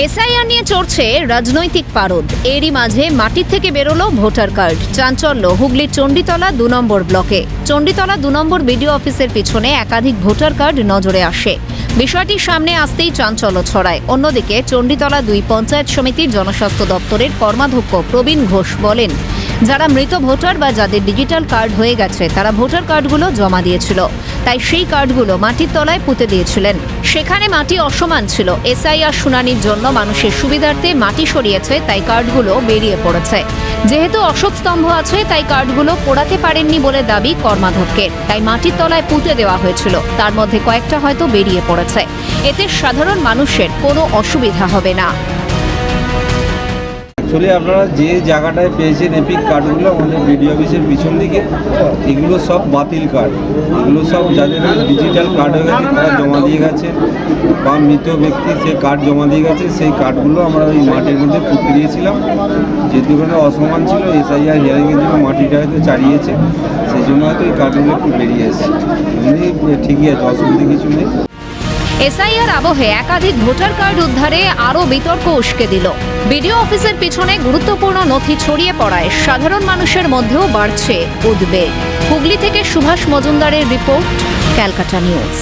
SIR নিয়ে চড়ছে রাজনৈতিক পারদ। এরই মাঝে মাটির থেকে বেরোলো ভোটার কার্ড। চাঞ্চল্য হুগলির চণ্ডীতলা ২ নম্বর ব্লকে। চণ্ডীতলা ২ নম্বর বিডিও অফিসের পিছনে একাধিক ভোটার কার্ড নজরে আসে। বিষয়টি সামনে আসতেই চাঞ্চল্য ছড়ায়। অন্যদিকে চণ্ডীতলা ২ পঞ্চায়েত সমিতির জনস্বাস্থ্য দপ্তরের কর্মাধ্যক্ষ প্রবীণ ঘোষ বলেন, যারা মৃত ভোটার বা যাদের ডিজিটাল কার্ড হয়ে গেছে তারা ভোটার কার্ডগুলো জমা দিয়েছিল, তাই সেই কার্ডগুলো মাটির তলায় পুঁতে দিয়েছিলেন। সেখানে মাটি অসমান ছিল। এসআইআর শুনানির জন্য মানুষের সুবিধার্থে মাটি সরিয়েছে, তাই কার্ডগুলো বেরিয়ে পড়েছে। যেহেতু অশোক স্তম্ভ আছে, তাই কার্ডগুলো পোড়াতে পারেননি বলে দাবি কর্মাধ্যক্ষের, তাই মাটির তলায় পুঁতে দেওয়া হয়েছিল। তার মধ্যে কয়েকটা হয়তো বেরিয়ে পড়েছে। এতে সাধারণ মানুষের কোনো অসুবিধা হবে না। অ্যাকচুয়ালি আপনারা যে জায়গাটায় পেয়েছেন এপিক কার্ডগুলো আমাদের বিডিও অফিসের পিছন দিকে, এগুলো সব বাতিল কার্ড। এগুলো সব যাদের ডিজিটাল কার্ড হয়ে গেছে তারা জমা দিয়ে গেছে, বা মৃত ব্যক্তি সে কার্ড জমা দিয়ে গেছে, সেই কার্ডগুলো আমরা ওই মাটির মধ্যে পুঁতে দিয়েছিলাম। যেহেতু ওখানে অসমান ছিল, এসআইআর হিয়ারিংয়ের জন্য মাটিটা হয়তো চাড়িয়েছে, সেই জন্য হয়তো এই কার্ডগুলো একটু বেরিয়ে এসেছে। এমনি ঠিকই আছে, অসুবিধা কিছু নেই। এসআইআর আবহে একাধিক ভোটার কার্ড উদ্ধারে আরও বিতর্ক উস্কে দিল। বিডিও অফিসের পিছনে গুরুত্বপূর্ণ নথি ছড়িয়ে পড়ায় সাধারণ মানুষের মধ্যেও বাড়ছে উদ্বেগ। হুগলি থেকে সুভাষ মজুমদারের রিপোর্ট, ক্যালকাটা নিউজ।